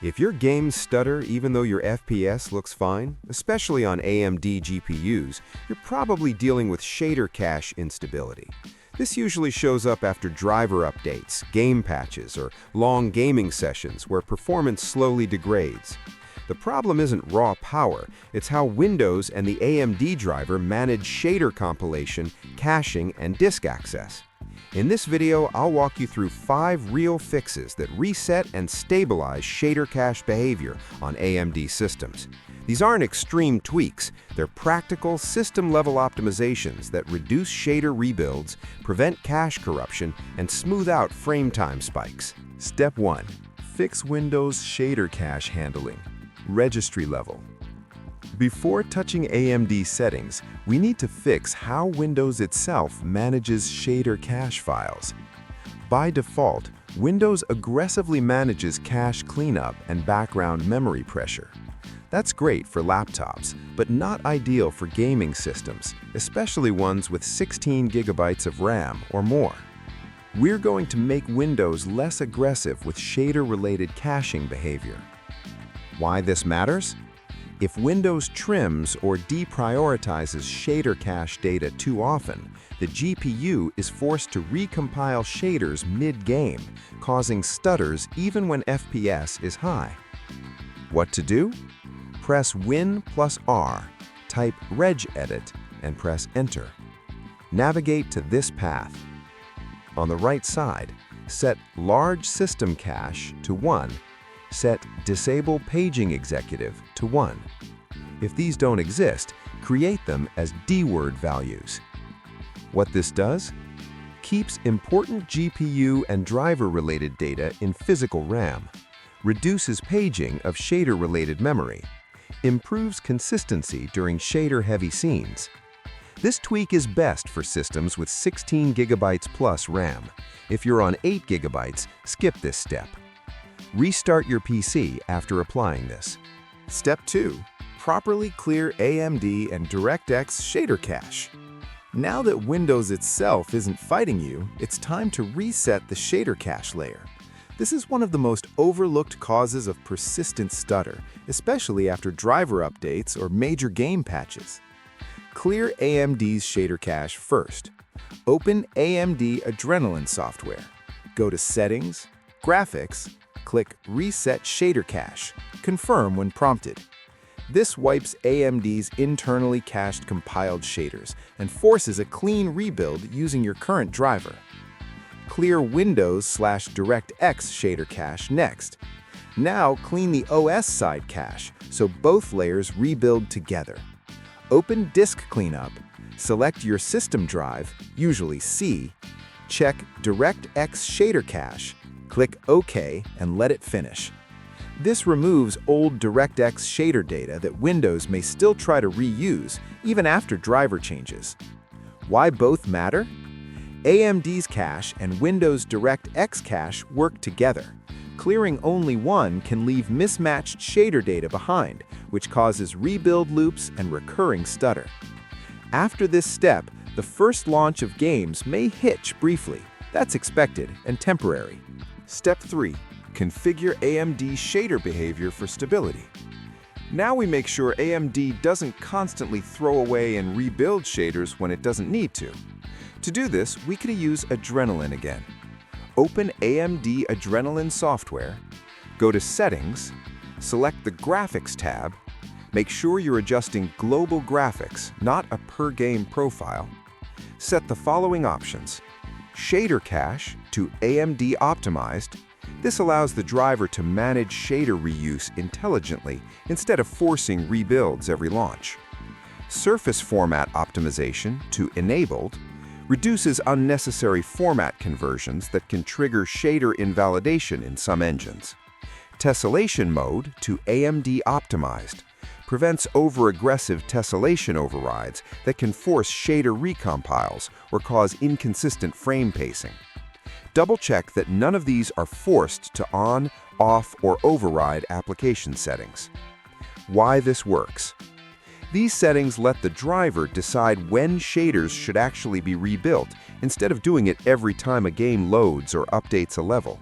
If your games stutter even though your FPS looks fine, especially on AMD GPUs, you're probably dealing with shader cache instability. This usually shows up after driver updates, game patches, or long gaming sessions where performance slowly degrades. The problem isn't raw power, it's how Windows and the AMD driver manage shader compilation, caching, and disk access. In this video, I'll walk you through 5 real fixes that reset and stabilize shader cache behavior on AMD systems. These aren't extreme tweaks, they're practical system-level optimizations that reduce shader rebuilds, prevent cache corruption, and smooth out frame time spikes. Step 1. Fix Windows shader cache handling. Registry level. Before touching AMD settings, we need to fix how Windows itself manages shader cache files. By default, Windows aggressively manages cache cleanup and background memory pressure. That's great for laptops, but not ideal for gaming systems, especially ones with 16 gigabytes of RAM or more. We're going to make Windows less aggressive with shader-related caching behavior. Why this matters? If Windows trims or deprioritizes shader cache data too often, the GPU is forced to recompile shaders mid-game, causing stutters even when FPS is high. What to do? Press Win+R, type regedit, and press Enter. Navigate to this path. On the right side, set Large System Cache to 1. Set Disable Paging Executive to 1. If these don't exist, create them as dword values. What this does? Keeps important GPU and driver-related data in physical RAM, reduces paging of shader-related memory, improves consistency during shader-heavy scenes. This tweak is best for systems with 16 gigabytes plus RAM. If you're on 8 gigabytes, skip this step. Restart your PC after applying this. Step 2. Properly clear AMD and DirectX shader cache. Now that Windows itself isn't fighting you, it's time to reset the shader cache layer. This is one of the most overlooked causes of persistent stutter, especially after driver updates or major game patches. Clear AMD's shader cache first. Open AMD Adrenalin software. Go to Settings, Graphics, click Reset Shader Cache. Confirm when prompted. This wipes AMD's internally cached compiled shaders and forces a clean rebuild using your current driver. Clear Windows/DirectX shader cache next. Now clean the OS side cache so both layers rebuild together. Open Disk Cleanup, select your system drive, usually C, check DirectX shader cache, click OK and let it finish. This removes old DirectX shader data that Windows may still try to reuse even after driver changes. Why both matter? AMD's cache and Windows DirectX cache work together. Clearing only one can leave mismatched shader data behind, which causes rebuild loops and recurring stutter. After this step, the first launch of games may hitch briefly. That's expected and temporary. Step 3. Configure AMD shader behavior for stability. Now we make sure AMD doesn't constantly throw away and rebuild shaders when it doesn't need to. To do this, we could use Adrenalin again. Open AMD Adrenalin software, go to Settings, select the Graphics tab, make sure you're adjusting global graphics, not a per-game profile. Set the following options. Shader cache to AMD optimized. This allows the driver to manage shader reuse intelligently instead of forcing rebuilds every launch. Surface format optimization to enabled. Reduces unnecessary format conversions that can trigger shader invalidation in some engines. Tessellation mode to AMD optimized. Prevents over-aggressive tessellation overrides that can force shader recompiles or cause inconsistent frame pacing. Double-check that none of these are forced to on, off, or override application settings. Why this works? These settings let the driver decide when shaders should actually be rebuilt instead of doing it every time a game loads or updates a level.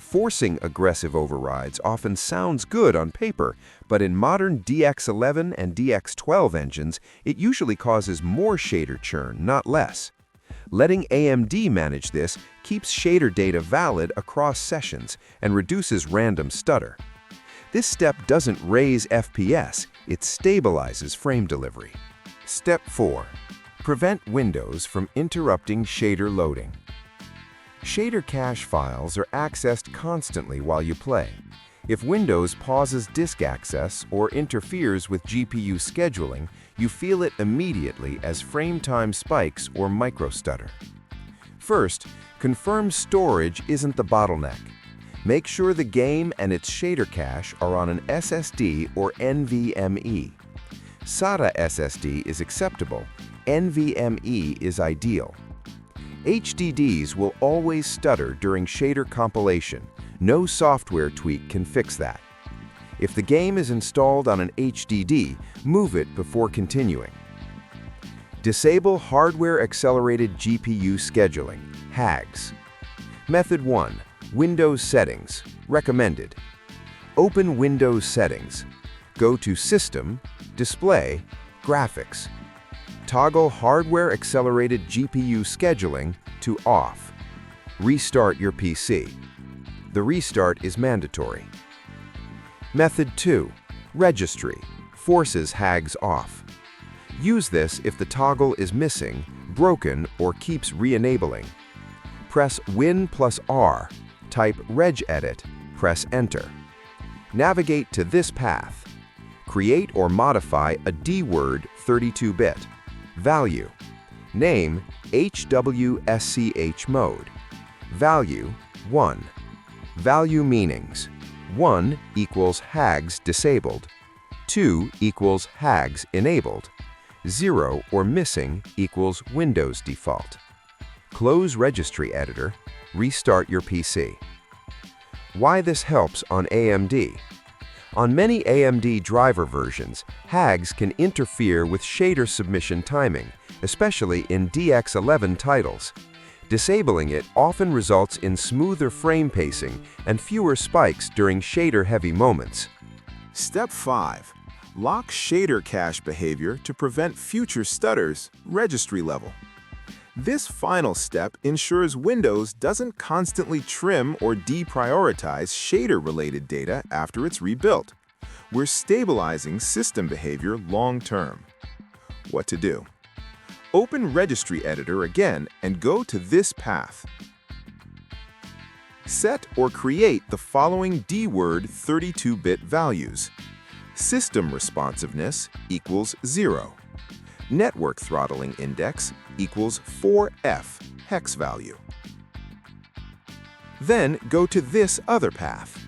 Forcing aggressive overrides often sounds good on paper, but in modern DX11 and DX12 engines, it usually causes more shader churn, not less. Letting AMD manage this keeps shader data valid across sessions and reduces random stutter. This step doesn't raise FPS, it stabilizes frame delivery. Step 4. Prevent Windows from interrupting shader loading. Shader cache files are accessed constantly while you play. If Windows pauses disk access or interferes with GPU scheduling, you feel it immediately as frame time spikes or microstutter. First, confirm storage isn't the bottleneck. Make sure the game and its shader cache are on an SSD or NVMe. SATA SSD is acceptable, NVMe is ideal. HDDs will always stutter during shader compilation. No software tweak can fix that. If the game is installed on an HDD, move it before continuing. Disable Hardware Accelerated GPU Scheduling, HAGS. Method 1. Windows Settings, recommended. Open Windows Settings. Go to System, Display, Graphics. Toggle Hardware Accelerated GPU Scheduling to Off. Restart your PC. The restart is mandatory. Method 2. Registry, forces HAGS off. Use this if the toggle is missing, broken, or keeps re-enabling. Press Win+R, type regedit, press Enter. Navigate to this path. Create or modify a D-word 32-bit. Value. Name HWSCH mode. Value 1. Value meanings. 1 equals HAGS disabled. 2 equals HAGS enabled. 0 or missing equals Windows default. Close Registry Editor. Restart your PC. Why this helps on AMD? On many AMD driver versions, HAGS can interfere with shader submission timing, especially in DX11 titles. Disabling it often results in smoother frame pacing and fewer spikes during shader-heavy moments. Step 5. Lock shader cache behavior to prevent future stutters, registry level. This final step ensures Windows doesn't constantly trim or deprioritize shader-related data after it's rebuilt. We're stabilizing system behavior long-term. What to do? Open Registry Editor again and go to this path. Set or create the following D-word 32-bit values. System responsiveness equals 0. Network throttling index equals 4F hex value. Then go to this other path.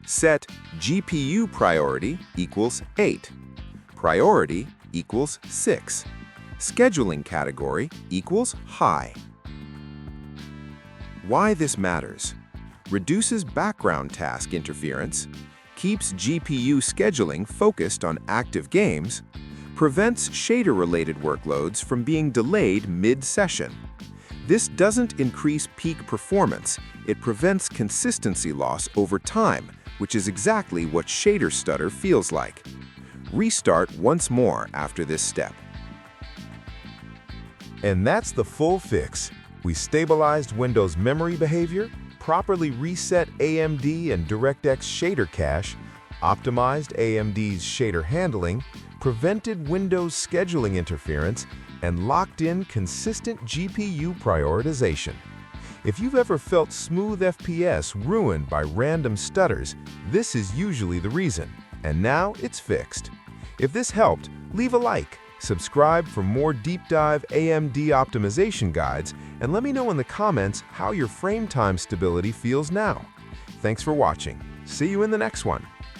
Set GPU priority equals 8. Priority equals 6. Scheduling category equals high. Why this matters? Reduces background task interference, keeps GPU scheduling focused on active games, prevents shader-related workloads from being delayed mid-session. This doesn't increase peak performance, it prevents consistency loss over time, which is exactly what shader stutter feels like. Restart once more after this step. And that's the full fix. We stabilized Windows memory behavior, properly reset AMD and DirectX shader cache, optimized AMD's shader handling, prevented Windows scheduling interference, and locked in consistent GPU prioritization. If you've ever felt smooth FPS ruined by random stutters, this is usually the reason, and now it's fixed. If this helped, leave a like, subscribe for more deep dive AMD optimization guides, and let me know in the comments how your frame time stability feels now. Thanks for watching. See you in the next one.